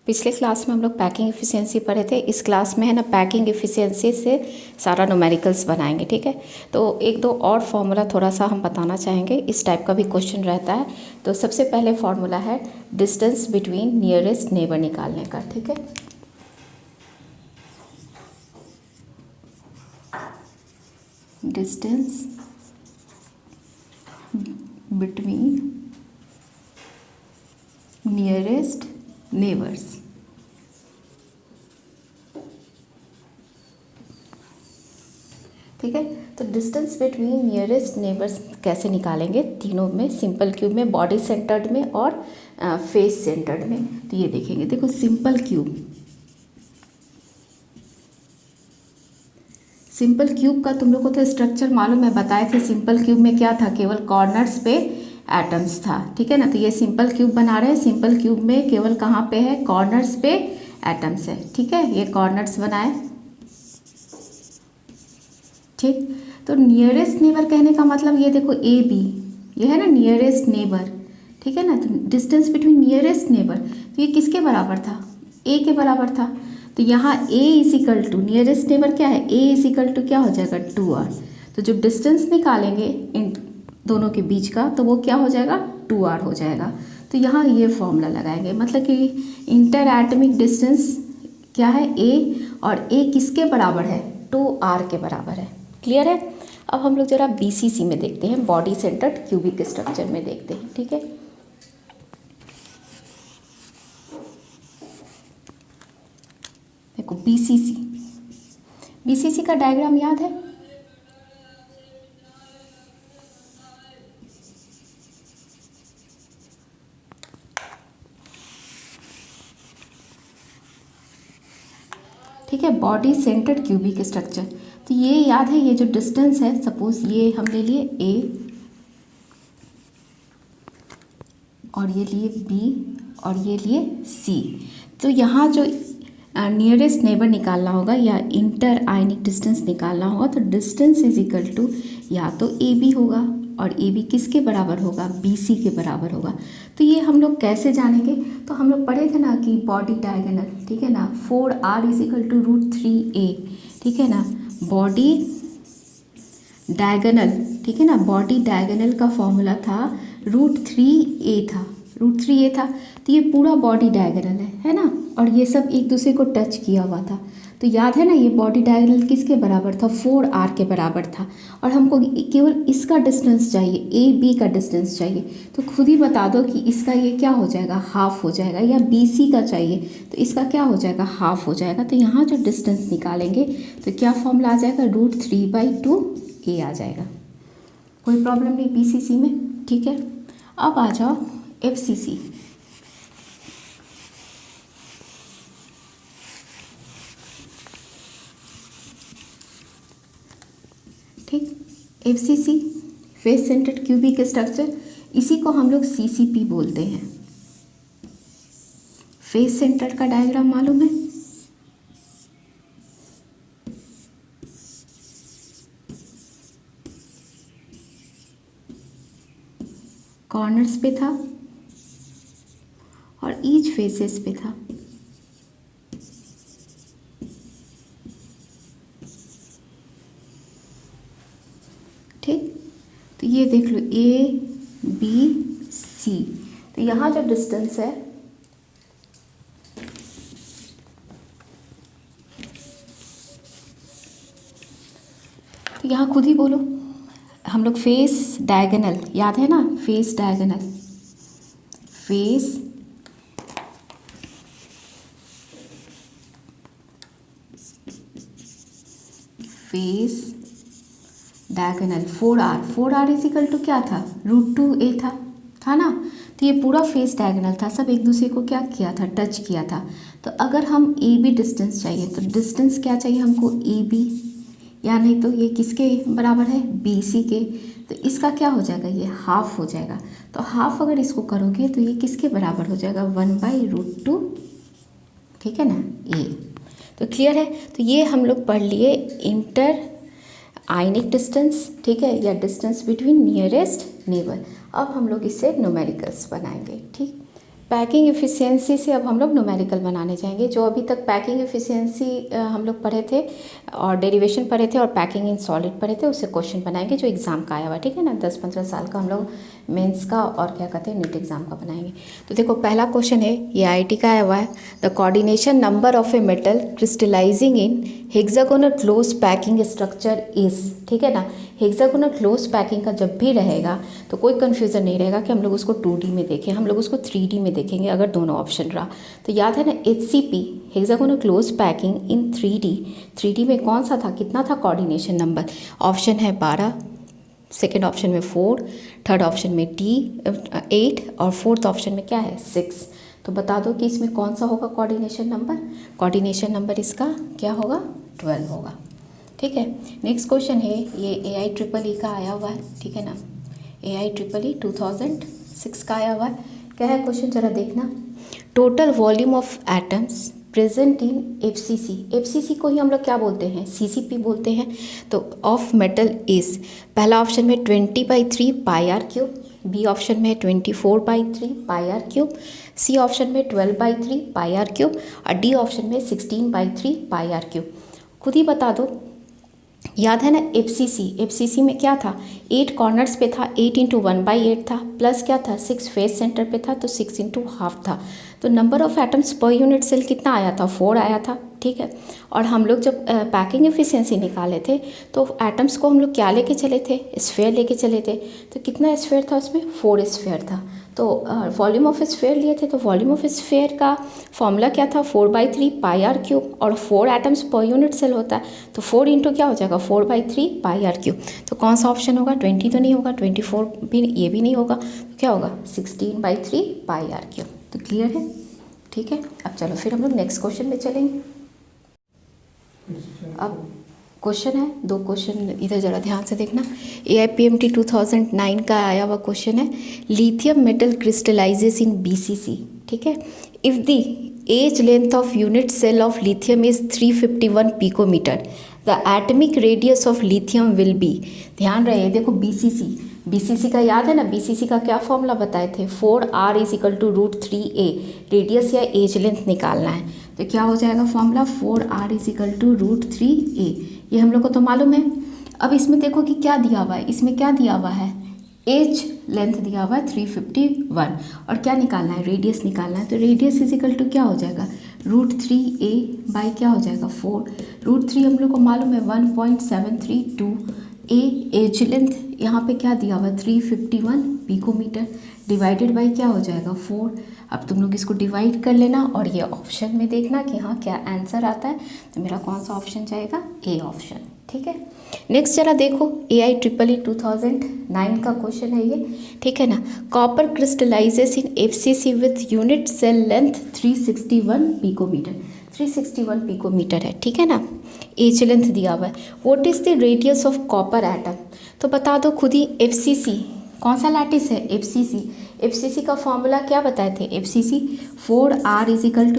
पिछले क्लास में हम लोग पैकिंग एफिशिएंसी पढ़े थे। इस क्लास में है ना पैकिंग एफिशिएंसी से सारा न्यूमेरिकल्स बनाएंगे, ठीक है। तो एक दो और फार्मूला थोड़ा सा हम बताना चाहेंगे, इस टाइप का भी क्वेश्चन रहता है। तो सबसे पहले फार्मूला है डिस्टेंस बिटवीन नियरेस्ट नेबर निकालने का, ठीक है। डिस्टेंस बिटवीन नियरेस्ट नेबर्स, ठीक है। तो डिस्टेंस बिटवीन नियरेस्ट नेबर्स कैसे निकालेंगे, तीनों में, सिंपल क्यूब में, बॉडी सेंटर्ड में और फेस सेंटर्ड में। तो ये देखेंगे, देखो सिंपल क्यूब का तुम लोग को तो स्ट्रक्चर मालूम है, बताए थे। सिंपल क्यूब में क्या था, केवल कॉर्नर्स पे एटम्स था, ठीक है ना। तो ये सिंपल क्यूब बना रहे हैं। सिंपल क्यूब में केवल कहाँ पे है, कॉर्नर्स पे एटम्स है, ठीक है। ये कॉर्नर्स बनाए, ठीक। तो नियरेस्ट नेबर कहने का मतलब ये देखो ए बी, ये है ना नियरेस्ट नेबर, ठीक है ना। तो डिस्टेंस बिटवीन नियरेस्ट नेबर, तो ये किसके बराबर था, ए के बराबर था। तो यहाँ ए इजिकल टू नियरेस्ट नेबर क्या है, ए इजिकल टू क्या हो जाएगा 2r। तो जो डिस्टेंस निकालेंगे इन दोनों के बीच का, तो वो क्या हो जाएगा 2r हो जाएगा। तो यहाँ ये फॉर्मूला लगाएंगे, मतलब कि इंटर एटमिक डिस्टेंस क्या है ए, और ए किसके बराबर है 2r के बराबर है। क्लियर है। अब हम लोग जरा बीसीसी में देखते हैं, बॉडी सेंटर्ड क्यूबिक स्ट्रक्चर में देखते हैं, ठीक है। देखो बीसीसी का डायग्राम याद है, ठीक है, बॉडी सेंटर्ड क्यूबिक स्ट्रक्चर। तो ये याद है, ये जो डिस्टेंस है, सपोज ये हम ले लिए ए और ये लिए बी और ये लिए सी। तो यहाँ जो नियरेस्ट नेबर निकालना होगा या इंटर आयनिक डिस्टेंस निकालना होगा, तो डिस्टेंस इज इक्वल टू या तो ए बी होगा, और ए बी किसके बराबर होगा, बी सी के बराबर होगा। तो ये हम लोग कैसे जानेंगे, तो हम लोग पढ़े थे ना कि बॉडी डायगोनल, ठीक है ना, 4r is equal to √3a, ठीक है ना। बॉडी डायगोनल, ठीक है ना, बॉडी डायगोनल का फॉर्मूला था √3a था, √3a था। तो ये पूरा बॉडी डायगोनल है ना, और ये सब एक दूसरे को टच किया हुआ था। तो याद है ना, ये बॉडी डायगोनल किसके बराबर था, 4r के बराबर था। और हमको केवल इसका डिस्टेंस चाहिए, ए बी का डिस्टेंस चाहिए। तो खुद ही बता दो कि इसका ये क्या हो जाएगा, हाफ हो जाएगा, या बी सी का चाहिए तो इसका क्या हो जाएगा, हाफ हो जाएगा। तो यहाँ जो डिस्टेंस निकालेंगे तो क्या फॉर्मूला आ जाएगा, √3/2a आ जाएगा। कोई प्रॉब्लम नहीं बीसीसी में, ठीक है। अब आ जाओ एफसीसी। ठीक, FCC face centred cubic structure, इसी को हम लोग सीसीपी बोलते हैं। फेस सेंटर्ड का डायग्राम मालूम है, कॉर्नर्स पे था और ईच फेसेस पे था, ठीक। तो ये देख लो ए बी सी। तो यहाँ जो डिस्टेंस है, तो यहाँ खुद ही बोलो, हम लोग फेस डायगोनल, याद है ना, face diagonal, face diagonal 4r is equal to क्या था, √2a था ना। तो ये पूरा फेस डायगोनल था, सब एक दूसरे को क्या किया था, टच किया था। तो अगर हम ए बी डिस्टेंस चाहिए, तो डिस्टेंस क्या चाहिए हमको, ए बी, या नहीं तो ये किसके बराबर है, बी सी के। तो इसका क्या हो जाएगा, ये हाफ हो जाएगा। तो हाफ अगर इसको करोगे तो ये किसके बराबर हो जाएगा, 1/√2, ठीक है ना, ए। तो क्लियर है। तो ये हम लोग पढ़ लिए इंटर आयनिक डिस्टेंस, ठीक है, या डिस्टेंस बिटवीन नियरेस्ट नेबर। अब हम लोग इससे न्यूमेरिकल्स बनाएंगे, ठीक। पैकिंग एफिशिएंसी से अब हम लोग न्यूमेरिकल बनाने जाएंगे। जो अभी तक पैकिंग एफिशिएंसी हम लोग पढ़े थे और डेरिवेशन पढ़े थे और पैकिंग इन सॉलिड पढ़े थे, उससे क्वेश्चन बनाएंगे जो एग्ज़ाम का आया हुआ, ठीक है ना। 10-15 साल का हम लोग मेंस का और क्या कहते हैं नीट एग्ज़ाम का बनाएंगे। तो देखो पहला क्वेश्चन है, ये IIT का आया हुआ है। The coordination number of a metal crystallising in hexagonal close packing structure is, ठीक है ना। हेक्सागोनल क्लोज पैकिंग का जब भी रहेगा तो कोई कन्फ्यूज़न नहीं रहेगा कि हम लोग उसको 2D में देखें, हम लोग उसको 3D में देखेंगे अगर दोनों ऑप्शन रहा तो। याद है ना, HCP hexagonal close packing in 3D में कौन सा था, कितना था कोऑर्डिनेशन नंबर? ऑप्शन है 12, सेकेंड ऑप्शन में 4, थर्ड ऑप्शन में 8 और फोर्थ ऑप्शन में क्या है 6। तो बता दो कि इसमें कौन सा होगा कोऑर्डिनेशन नंबर? कोऑर्डिनेशन नंबर इसका क्या होगा? 12 होगा, ठीक है। नेक्स्ट क्वेश्चन है, ये AIEEE का आया हुआ है, ठीक है ना। AIEEE 2006 का आया हुआ है। क्या है क्वेश्चन जरा देखना। Total volume of atoms present in FCC को ही हम लोग क्या बोलते हैं? CCP बोलते हैं। तो ऑफ मेटल इज, पहला ऑप्शन में 20/3 πr³, बी ऑप्शन में 24/3 πr³, सी ऑप्शन में 12/3 πr³ और डी ऑप्शन में 16/3 πr³। खुद ही बता दो। याद है ना FCC में क्या था? 8 कॉर्नर्स पे था, 8 × 1/8 था, प्लस क्या था 6 फेस सेंटर पे था तो 6 × ½ था। तो number of atoms per unit cell कितना आया था? 4 आया था, ठीक है। और हम लोग जब पैकिंग एफिशिएंसी निकाले थे तो एटम्स को हम लोग क्या लेके चले थे? स्फेयर लेके चले थे। तो कितना स्फेयर था उसमें? 4 स्फेयर था। तो वॉल्यूम ऑफ स्फेयर लिए थे तो वॉल्यूम ऑफ स्फेयर का फॉर्मूला क्या था? 4/3 πr³ और 4 एटम्स पर यूनिट सेल होता है तो 4 × क्या हो जाएगा? 4/3 πr³। तो कौन सा ऑप्शन होगा? 20 तो नहीं होगा, 24 भी, ये भी नहीं होगा, तो क्या होगा? 16/3 πr³। तो क्लियर है, ठीक है। अब चलो फिर हम लोग नेक्स्ट क्वेश्चन में चलेंगे। अब क्वेश्चन है, 2 क्वेश्चन इधर ज़रा ध्यान से देखना। AIPMT 2009 का आया हुआ क्वेश्चन है, lithium metal crystallises in BCC, ठीक है। If the edge length of unit cell of lithium is 351 picometre, the atomic radius of lithium will be. ध्यान रहे, देखो BCC का याद है ना, BCC का क्या फॉर्मूला बताए थे? 4r = √3a, रेडियस या एज लेंथ निकालना है तो क्या हो जाएगा फॉर्मूला? 4r = √3a। ये हम लोग को तो मालूम है। अब इसमें देखो कि क्या दिया हुआ है, इसमें क्या दिया हुआ है? एज लेंथ दिया हुआ है 351 और क्या निकालना है? रेडियस निकालना है। तो रेडियस = क्या हो जाएगा? √3a क्या हो जाएगा? 4। √3 हम लोग को मालूम है 1.732 a। एज लेंथ यहाँ पे क्या दिया हुआ है? 351 पिकोमीटर डिवाइडेड बाई क्या हो जाएगा? 4। अब तुम लोग इसको डिवाइड कर लेना और ये ऑप्शन में देखना कि हाँ क्या आंसर आता है। तो मेरा कौन सा ऑप्शन जाएगा? ए ऑप्शन, ठीक है। नेक्स्ट जरा देखो, AIEEE 2009 का क्वेश्चन है ये, ठीक है ना। Copper crystallises in FCC with unit cell length 361 picometre, 361 picometre है, ठीक है ना। एज लेंथ दिया हुआ है। What is the radius of copper atom? तो बता दो खुद ही। FCC कौन सा लैटिस है? FCC का फॉर्मूला क्या बताए थे? FCC 4r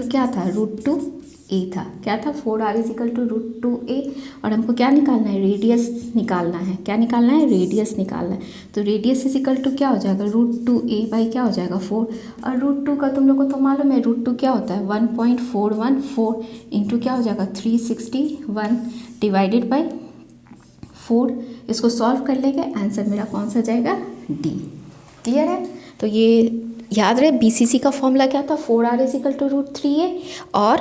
= क्या था? √2a था। क्या था? 4r = √2a और हमको क्या निकालना है? रेडियस निकालना है। क्या निकालना है? रेडियस निकालना है। तो रेडियस = क्या हो जाएगा? √2a क्या हो जाएगा? 4। और √2 का तुम लोग को तो मालूम है, √2 क्या होता है? 1.414 इंटू क्या हो जाएगा? 361 डिवाइडेड बाई 4। इसको सॉल्व कर लेंगे, आंसर मेरा कौन सा जाएगा? डी। क्लियर है? तो ये याद रहे, BCC का फॉर्मूला क्या था? 4r = √3a और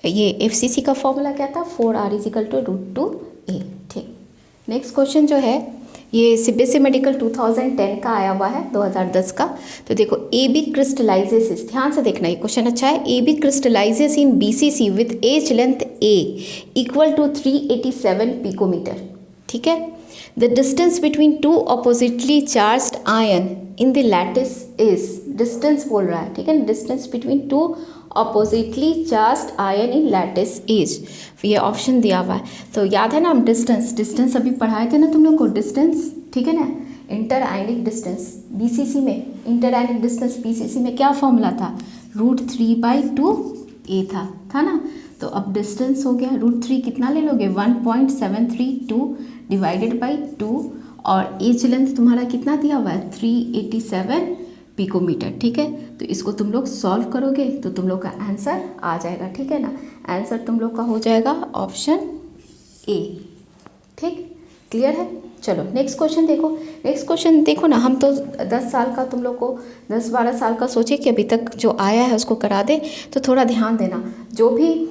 ये FCC का फॉर्मूला क्या था? 4r = √2a, ठीक। नेक्स्ट क्वेश्चन जो है ये CBSE मेडिकल 2010 का आया हुआ है, 2010 का। तो देखो, AB क्रिस्टलाइजेस, ध्यान से देखना ये क्वेश्चन अच्छा है। AB crystallises in BCC with edge length A = 387 picometre, ठीक है। The distance between 2 oppositely charged ion in the lattice is, distance बोल रहा है, ठीक है। Distance between 2 oppositely charged ion in lattice is, ये ऑप्शन दिया हुआ है। तो याद है ना, हम डिस्टेंस अभी पढ़ाए थे ना तुम लोग को, डिस्टेंस, ठीक है ना। इंटर आयनिक डिस्टेंस BCC में, इंटर आयनिक डिस्टेंस BCC में क्या फॉर्मूला था? √3/2a था ना। तो अब डिस्टेंस हो गया √3, कितना ले लोगे? 1.732 डिवाइडेड बाई 2 और एज लेंथ तुम्हारा कितना दिया हुआ है? 387 पिकोमीटर। ठीक है, तो इसको तुम लोग सॉल्व करोगे तो तुम लोग का आंसर आ जाएगा। ठीक है ना, आंसर तुम लोग का हो जाएगा ऑप्शन ए। ठीक, क्लियर है। चलो नेक्स्ट क्वेश्चन देखो। नेक्स्ट क्वेश्चन देखो ना, हम तो 10 साल का तुम लोग को 10-12 साल का सोचे कि अभी तक जो आया है उसको करा दे, तो थोड़ा ध्यान देना। जो भी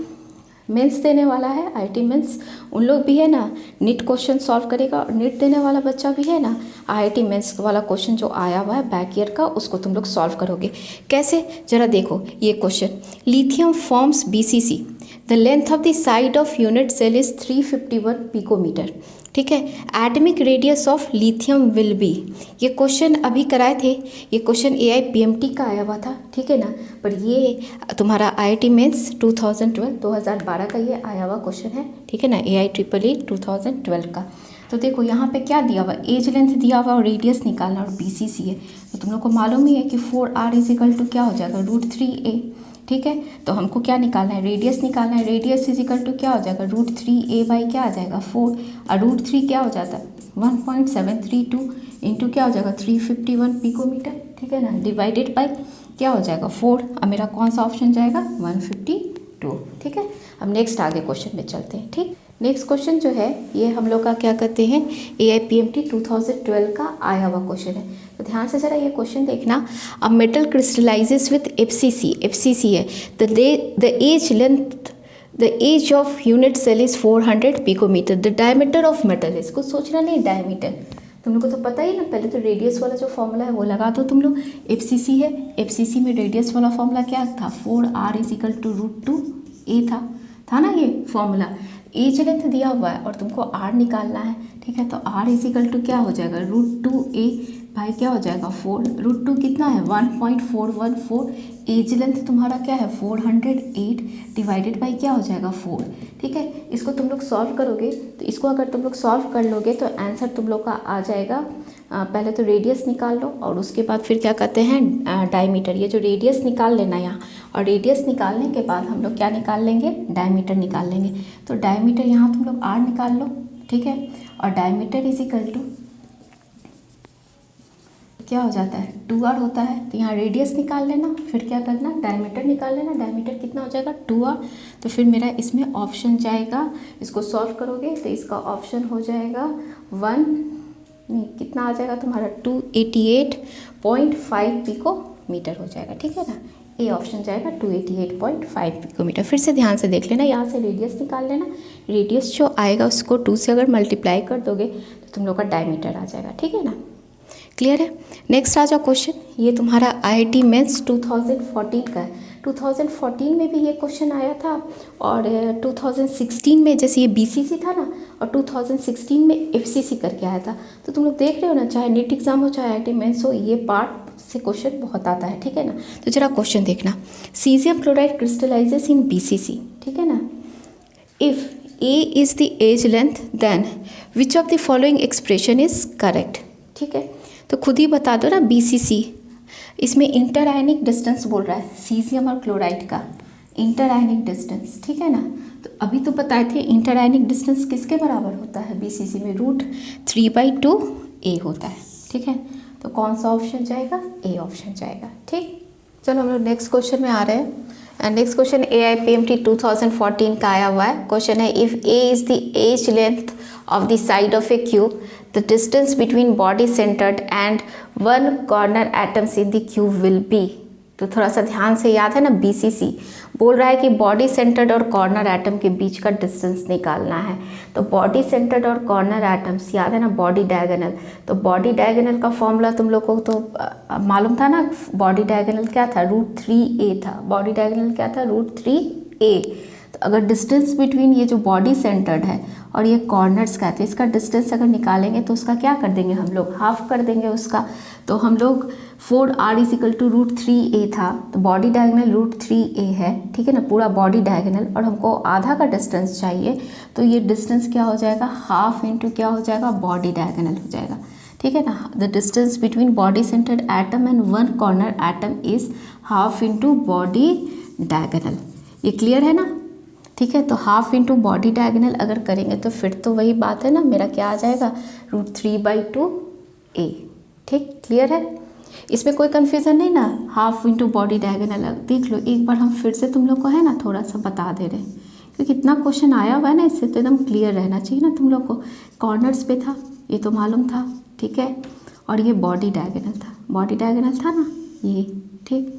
मेंस देने वाला है, आईटी मेंस, उन लोग भी है ना नीट क्वेश्चन सॉल्व करेगा, और नीट देने वाला बच्चा भी है ना आईआईटी मेंस वाला क्वेश्चन जो आया हुआ है बैक ईयर का, उसको तुम लोग सॉल्व करोगे। कैसे, जरा देखो ये question. Lithium forms BCC, the length of the side of unit cell is 351 picometre. ठीक है, atomic radius of lithium will be. ये क्वेश्चन अभी कराए थे, ये क्वेश्चन AIPMT का आया हुआ था। ठीक है ना, पर ये तुम्हारा IIT मेंस 2012 का ये आया हुआ क्वेश्चन है। ठीक है ना, AIEEE 2012 का। तो देखो यहाँ पे क्या दिया हुआ, एज लेंथ दिया हुआ और रेडियस निकालना, और BCC है। तो तुम लोग को मालूम ही है कि 4R = क्या हो जाएगा, √3a। ठीक है, तो हमको क्या निकालना है, रेडियस निकालना है। रेडियस = क्या हो जाएगा, √3a बाई क्या आ जाएगा 4, और √3 क्या हो जाता है 1.732 इंटू क्या हो जाएगा 351 पिकोमीटर। ठीक है ना, डिवाइडेड बाई क्या हो जाएगा 4। अब मेरा कौन सा ऑप्शन जाएगा 152। ठीक है, अब नेक्स्ट आगे क्वेश्चन में चलते हैं। ठीक, नेक्स्ट क्वेश्चन जो है ये हम लोग का क्या कहते हैं, AIPMT 2012 का आया हुआ क्वेश्चन है। तो ध्यान से ज़रा ये क्वेश्चन देखना। A metal crystallises with FCC है, the edge of unit cell is 400 picometre, the diameter of metal. इसको सोचना नहीं, डायमीटर तुम लोग को तो पता ही ना। पहले तो रेडियस वाला जो फॉर्मूला है वो लगा दो तुम लोग। FCC है, FCC में रेडियस वाला फॉर्मूला क्या था, 4R = √2a था ना ये फॉर्मूला। एज लेंथ दिया हुआ है और तुमको R निकालना है। ठीक है, तो R = क्या हो जाएगा √2a भाई क्या हो जाएगा 4। √2 कितना है 1.414। एज लेंथ तुम्हारा क्या है 408 डिवाइडेड बाई क्या हो जाएगा 4। ठीक है, इसको तुम लोग सॉल्व करोगे, तो इसको अगर तुम लोग सॉल्व कर लोगे तो आंसर तुम लोग का आ जाएगा। पहले तो रेडियस निकाल लो और उसके बाद फिर क्या कहते हैं डायमीटर। ये जो रेडियस निकाल लेना यहाँ, और रेडियस निकालने के बाद हम लोग क्या निकाल लेंगे, डायमीटर निकाल लेंगे। तो डायमीटर यहाँ तुम लोग R निकाल लो। ठीक है, और डायमीटर = क्या हो जाता है 2R होता है। तो यहाँ रेडियस निकाल लेना, फिर क्या करना डायमीटर निकाल लेना। डायमीटर कितना हो जाएगा 2R। तो फिर मेरा इसमें ऑप्शन जाएगा, इसको सॉल्व करोगे तो इसका ऑप्शन हो जाएगा कितना आ जाएगा तुम्हारा 288.5 पिकोमीटर हो जाएगा। ठीक है ना, ए ऑप्शन जाएगा 288.5 पिकोमीटर। फिर से ध्यान से देख लेना, यहाँ से रेडियस निकाल लेना। रेडियस जो आएगा उसको 2 से अगर मल्टीप्लाई कर दोगे तो तुम लोग का डायमीटर आ जाएगा। ठीक है ना, क्लियर है। नेक्स्ट आ जाओ क्वेश्चन, ये तुम्हारा IIT मेंस 2014 का है। 2014 में भी ये क्वेश्चन आया था, और 2016 में जैसे ये BCC था ना, और 2016 में FCC करके आया था। तो तुम लोग देख रहे हो ना, चाहे नीट एग्जाम हो चाहे IIT मेंस हो, ये पार्ट से क्वेश्चन बहुत आता है। ठीक है ना, तो जरा क्वेश्चन देखना। Caesium chloride crystallises in BCC। ठीक है ना, if A is the edge length then which of the following expression is correct. ठीक है, तो खुद ही बता दो ना। BCC इसमें इंटर आयनिक डिस्टेंस बोल रहा है, सीजियम और क्लोराइड का इंटर आयनिक डिस्टेंस। ठीक है ना, तो अभी तो बताए थे इंटर आयनिक डिस्टेंस किसके बराबर होता है BCC में, √3/2a होता है। ठीक है, तो कौन सा ऑप्शन जाएगा, ए ऑप्शन जाएगा। ठीक, चलो हम लोग नेक्स्ट क्वेश्चन में आ रहे हैं। एंड नेक्स्ट क्वेश्चन AIPMT 2014 का आया हुआ है। क्वेश्चन है if A is the edge length of the side of a cube, the distance between body centered and one corner atoms in the cube will be। तो थोड़ा सा ध्यान से याद है ना, BCC बोल रहा है कि बॉडी सेंटर्ड और कॉर्नर एटम के बीच का डिस्टेंस निकालना है। तो बॉडी सेंटर्ड और कॉर्नर एटम्स याद है ना, बॉडी डायगोनल। तो बॉडी डायगोनल का फॉर्मूला तुम लोग को तो मालूम था ना, बॉडी डायगोनल क्या था √3a था। बॉडी डायगोनल क्या था √3a। तो अगर डिस्टेंस बिटवीन ये जो बॉडी सेंटर्ड है और ये कॉर्नर्स का है, तो इसका डिस्टेंस अगर निकालेंगे तो उसका क्या कर देंगे हम लोग, हाफ कर देंगे उसका। तो हम लोग 4R = √3a था, तो बॉडी डायगोनल √3a है। ठीक है ना, पूरा बॉडी डायगोनल, और हमको आधा का डिस्टेंस चाहिए। तो ये डिस्टेंस क्या हो जाएगा, हाफ इंटू क्या हो जाएगा, बॉडी डायगोनल हो जाएगा। ठीक है ना, the distance between body centred atom and one corner atom is half into body diagonal. ये क्लियर है ना। ठीक है, तो हाफ इंटू बॉडी डायगोनल अगर करेंगे तो फिर तो वही बात है ना, मेरा क्या आ जाएगा √3/2a। ठीक, क्लियर है। इसमें कोई कन्फ्यूज़न नहीं ना, हाफ इंटू बॉडी डायगोनल। देख लो एक बार, हम फिर से तुम लोग को है ना थोड़ा सा बता दे रहे हैं, क्योंकि इतना क्वेश्चन आया हुआ है ना, इससे तो एकदम क्लियर रहना चाहिए ना तुम लोग को। कॉर्नर्स पे था, ये तो मालूम था, ठीक है, और ये बॉडी डायगोनल था, बॉडी डायगोनल था ना ये, ठीक,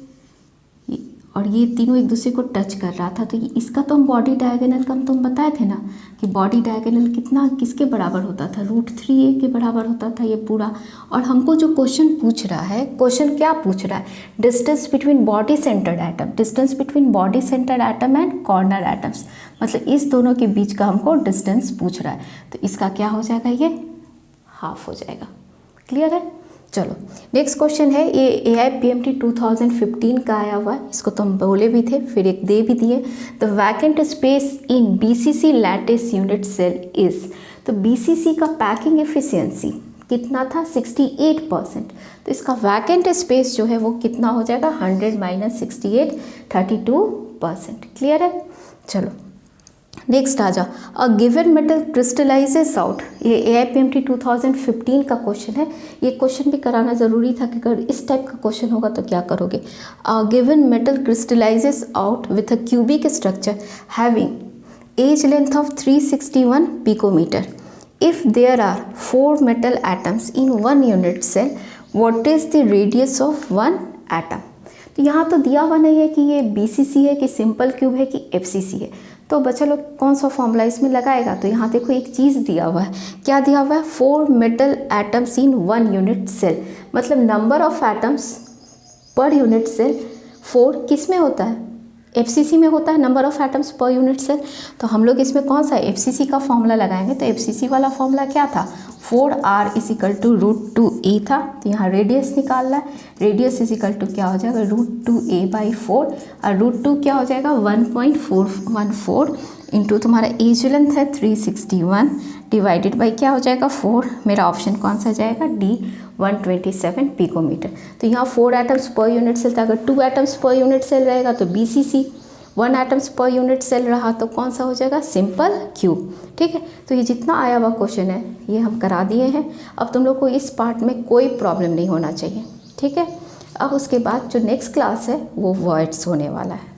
और ये तीनों एक दूसरे को टच कर रहा था, तो इसका तो हम बॉडी डायगोनल का तुम बताए थे ना कि बॉडी डायगोनल कितना किसके बराबर होता था, √3a के बराबर होता था ये पूरा। और हमको जो क्वेश्चन पूछ रहा है, क्वेश्चन क्या पूछ रहा है, distance between body centred atom, distance between body centred atom and corner atoms, मतलब इस दोनों के बीच का हमको डिस्टेंस पूछ रहा है। तो इसका क्या हो जाएगा, ये हाफ हो जाएगा। क्लियर है? चलो नेक्स्ट क्वेश्चन है, ये AIPMT 2015 का आया हुआ है, इसको तो हम बोले भी थे, फिर एक दे भी दिए। The vacant space in BCC lattice unit cell is, तो BCC का पैकिंग एफिशिएंसी कितना था, 68%। तो इसका वैकेंट स्पेस जो है वो कितना हो जाएगा, 100 - 68, 32%। क्लियर है? चलो नेक्स्ट आ जा, अ गिवन मेटल क्रिस्टलाइजेस आउट, ये AIPMT 2015 का क्वेश्चन है, ये क्वेश्चन भी कराना ज़रूरी था कि अगर इस टाइप का क्वेश्चन होगा तो क्या करोगे। A given metal crystallises out with a cubic structure having edge length of 361 picometre, if there are 4 metal atoms in 1 unit cell, what is the radius of 1 atom. तो यहाँ तो दिया हुआ नहीं है कि ये BCC है कि सिंपल क्यूब है कि FCC है, तो बच्चा लोग कौन सा फॉर्मूला इसमें लगाएगा। तो यहाँ देखो एक चीज़ दिया हुआ है, क्या दिया हुआ है, 4 metal atoms in 1 unit cell, मतलब number of atoms per unit cell 4 किस में होता है, FCC में होता है, number of atoms per unit cell. तो हम लोग इसमें कौन सा FCC का फॉर्मूला लगाएंगे, तो FCC वाला फॉर्मूला क्या था, 4r = √2a था। तो यहाँ रेडियस निकालना है, रेडियस = क्या हो जाएगा, √2a/4, और √2 क्या हो जाएगा, 1.414 इंटू तुम्हारा एज लेंथ है 361 डिवाइडेड बाई क्या हो जाएगा 4, मेरा ऑप्शन कौन सा जाएगा, D 127 पिकोमीटर। तो यहाँ 4 एटम्स पर यूनिट सेल था, अगर 2 एटम्स पर यूनिट सेल रहेगा तो BCC, 1 atoms per unit cell रहा तो कौन सा हो जाएगा, सिंपल क्यूब। ठीक है, तो ये जितना आया हुआ क्वेश्चन है ये हम करा दिए हैं। अब तुम लोग को इस पार्ट में कोई प्रॉब्लम नहीं होना चाहिए। ठीक है, अब उसके बाद जो नेक्स्ट क्लास है वो वर्ड्स होने वाला है।